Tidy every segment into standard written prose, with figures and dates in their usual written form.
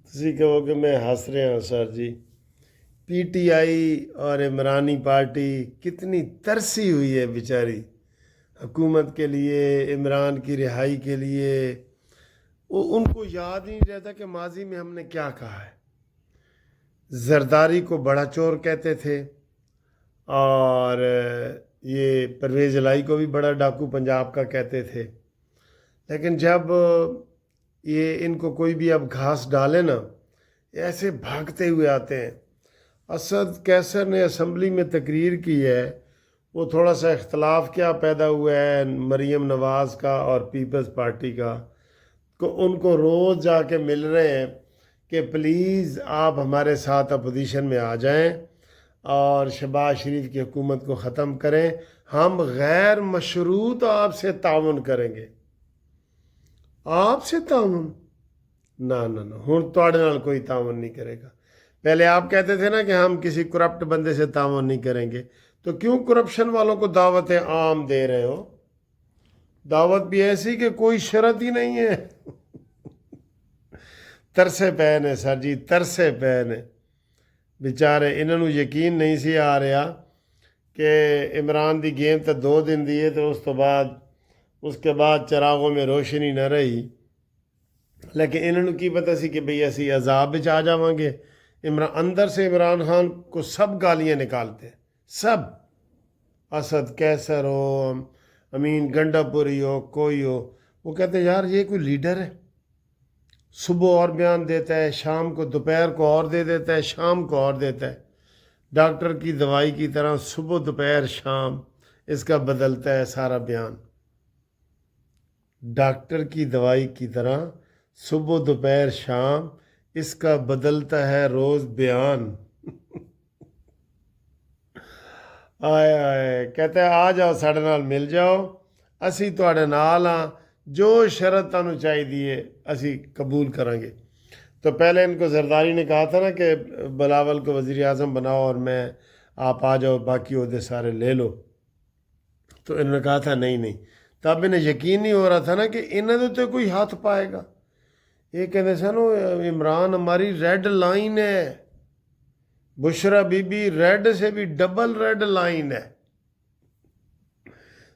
تسی کہو کہ میں ہنس رہا ہوں سر جی، پی ٹی آئی اور عمرانی پارٹی کتنی ترسی ہوئی ہے بیچاری حکومت کے لیے، عمران کی رہائی کے لیے۔ ان کو یاد نہیں رہتا کہ ماضی میں ہم نے کیا کہا ہے۔ زرداری کو بڑا چور کہتے تھے، اور یہ پرویز الہی کو بھی بڑا ڈاکو پنجاب کا کہتے تھے، لیکن جب یہ ان کو کوئی بھی اب گھاس ڈالے نا، ایسے بھاگتے ہوئے آتے ہیں۔ اسد کیسر نے اسمبلی میں تقریر کی ہے، وہ تھوڑا سا اختلاف کیا پیدا ہوا ہے مریم نواز کا اور پیپلز پارٹی کا، ان کو روز جا کے مل رہے ہیں کہ پلیز آپ ہمارے ساتھ اپوزیشن میں آ جائیں اور شہباز شریف کی حکومت کو ختم کریں، ہم غیر مشروط آپ سے تعاون کریں گے۔ آپ سے تعاون؟ نہ ہوں تواڈے نال کوئی تعاون نہیں کرے گا۔ پہلے آپ کہتے تھے نا کہ ہم کسی کرپٹ بندے سے تعاون نہیں کریں گے، تو کیوں کرپشن والوں کو دعوتیں عام دے رہے ہو؟ دعوت بھی ایسی کہ کوئی شرط ہی نہیں ہے۔ ترسے پے نے سر جی، ترسے پے نے بیچارے، انہوں یقین نہیں سی آ رہا کہ عمران دی گیم تو 2 دن دیے، تو اس کے بعد چراغوں میں روشنی نہ رہی، لیکن انہوں کی پتہ سی کہ بھئی اسی عذاب بچ آ جاواں گے۔ اندر سے عمران خان کو سب گالیاں نکالتے، سب، اسد کیسر ہو، امین گنڈا پوری ہو، کوئی ہو، وہ کہتے ہیں یار یہ کوئی لیڈر ہے؟ صبح اور بیان دیتا ہے، شام کو دوپہر کو اور دے دیتا ہے، شام کو اور دیتا ہے، ڈاکٹر کی دوائی کی طرح صبح دوپہر شام اس کا بدلتا ہے سارا بیان۔ ڈاکٹر کی دوائی کی طرح صبح دوپہر شام اس کا بدلتا ہے روز بیان۔ آئے آئے، کہتے ہیں آ جاؤ ساڑھے نال مل جاؤ، اسی تواڈے نال ہاں، جو شرط تانوں چاہیے اسی قبول کریں گے۔ تو پہلے ان کو زرداری نے کہا تھا نا کہ بلاول کو وزیر اعظم بناؤ اور آپ آ جاؤ، باقی عہدے سارے لے لو، تو انہوں نے کہا تھا نہیں۔ تب انہیں یقین نہیں ہو رہا تھا نا کہ انہوں نے کوئی ہاتھ پائے گا۔ یہ کہتے سن عمران ہماری ریڈ لائن ہے، بشرا بی بی ریڈ سے بھی ڈبل ریڈ لائن ہے۔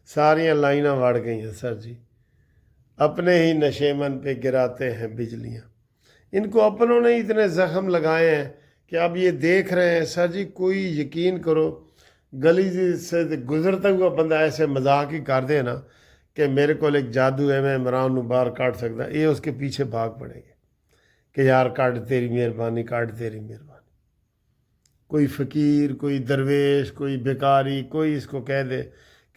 ساریاں لائنیں وڑ گئی ہیں سر جی، اپنے ہی نشیمن پہ گراتے ہیں بجلیاں۔ ان کو اپنوں نے اتنے زخم لگائے ہیں کہ اب یہ دیکھ رہے ہیں سر جی، کوئی یقین کرو گلی سے گزرتا ہوا بندہ ایسے مذاق ہی کر دے نا کہ میرے کو ایک جادو ہے، میں عمران نو باہر کاٹ سکتا، یہ اس کے پیچھے بھاگ پڑیں گے کہ یار کاٹ تیری مہربانی، کاٹ تیری مہربانی۔ کوئی فقیر، کوئی درویش، کوئی بیکاری، کوئی اس کو کہہ دے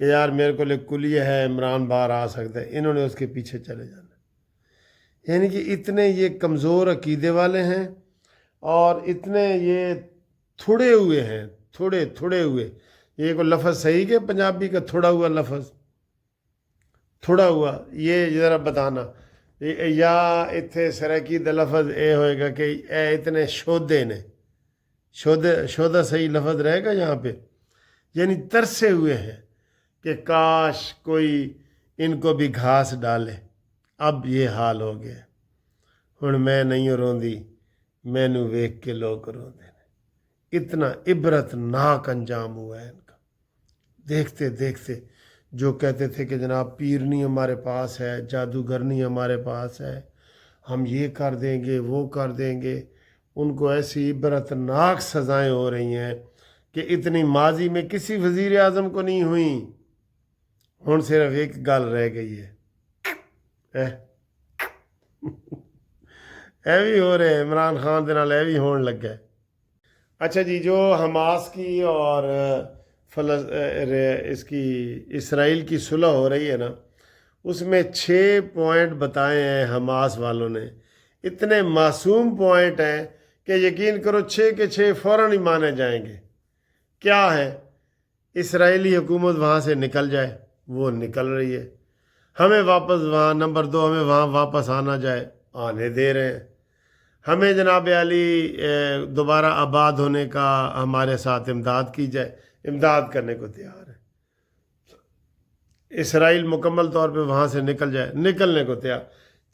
کہ یار میرے کو ایک کلیہ ہے، عمران باہر آ سکتا ہے، انہوں نے اس کے پیچھے چلے جانا۔ یعنی کہ اتنے یہ کمزور عقیدے والے ہیں، اور اتنے یہ تھوڑے ہوئے ہیں، تھوڑے ہوئے۔ یہ کوئی لفظ صحیح کہ پنجابی کا تھوڑا ہوا لفظ، تھوڑا ہوا، یہ ذرا بتانا، یا اتنے سرائکی دا لفظ اے ہوئے گا کہ اے اتنے شودے نے، شودہ صحیح لفظ رہے گا یہاں پہ؟ یعنی ترسے ہوئے ہیں کہ کاش کوئی ان کو بھی گھاس ڈالے۔ اب یہ حال ہو گیا، ہن میں نہیں روندی، مینوں ویکھ کے لوگ روندے نے۔ اتنا عبرت ناک انجام ہوا ہے ان کا۔ دیکھتے دیکھتے جو کہتے تھے کہ جناب پیرنی ہمارے پاس ہے، جادوگرنی ہمارے پاس ہے، ہم یہ کر دیں گے، وہ کر دیں گے، ان کو ایسی عبرت ناک سزائیں ہو رہی ہیں کہ اتنی ماضی میں کسی وزیر اعظم کو نہیں ہوئیں۔ ہن صرف ایک گل رہ گئی ہے، اے بھی ہو رہے ہیں عمران خان دے نال، اے بھی ہون لگا ہے۔ اچھا جی، جو حماس کی اور اس کی اسرائیل کی صلح ہو رہی ہے نا، اس میں 6 پوائنٹ بتائے ہیں حماس والوں نے، اتنے معصوم پوائنٹ ہیں کہ یقین کرو 6 کے 6 فوراً ہی مانے جائیں گے۔ کیا ہے؟ اسرائیلی حکومت وہاں سے نکل جائے، وہ نکل رہی ہے، ہمیں واپس وہاں، نمبر 2 ہمیں وہاں واپس آنا جائے، آنے دے رہے ہیں، ہمیں جناب علی دوبارہ آباد ہونے کا ہمارے ساتھ امداد کی جائے، امداد کرنے کو تیار ہے۔ اسرائیل مکمل طور پہ وہاں سے نکل جائے، نکلنے کو تیار۔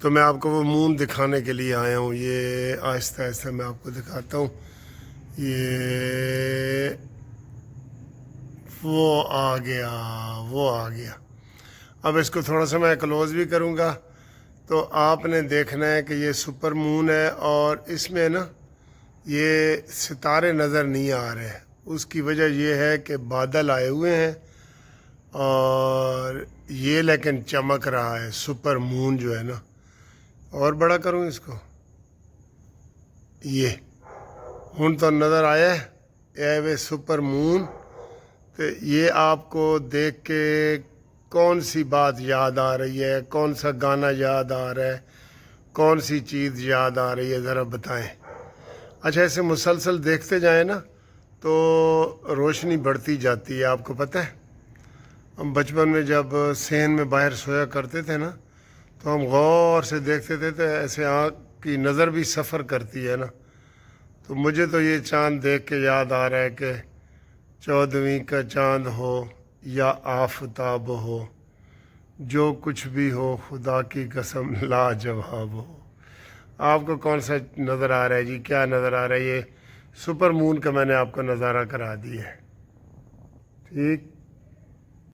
تو میں آپ کو وہ مون دکھانے کے لیے آیا ہوں. یہ آہستہ آہستہ میں آپ کو دکھاتا ہوں. یہ وہ آ گیا. اب اس کو تھوڑا سا میں کلوز بھی کروں گا تو آپ نے دیکھنا ہے کہ یہ سپر مون ہے اور اس میں نا یہ ستارے نظر نہیں آ رہے. اس کی وجہ یہ ہے کہ بادل آئے ہوئے ہیں اور یہ لیکن چمک رہا ہے سپر مون جو ہے نا. اور بڑا کروں اس کو. یہ ہن تو نظر آیا ہے سپر مون. تو یہ آپ کو دیکھ کے کون سی بات یاد آ رہی ہے, کون سا گانا یاد آ رہا ہے, کون سی چیز یاد آ رہی ہے ذرا بتائیں. اچھا ایسے مسلسل دیکھتے جائیں نا تو روشنی بڑھتی جاتی ہے. آپ کو پتہ ہے ہم بچپن میں جب صحن میں باہر سویا کرتے تھے نا تو ہم غور سے دیکھتے تھے تو ایسے آنکھ کی نظر بھی سفر کرتی ہے نا. تو مجھے تو یہ چاند دیکھ کے یاد آ رہا ہے کہ 14ویں کا چاند ہو یا آفتاب ہو, جو کچھ بھی ہو خدا کی قسم لاجواب ہو. آپ کو کون سا نظر آ رہا ہے جی؟ کیا نظر آ رہا ہے؟ یہ سپر مون کا میں نے آپ کو نظارہ کرا دیا ہے. ٹھیک.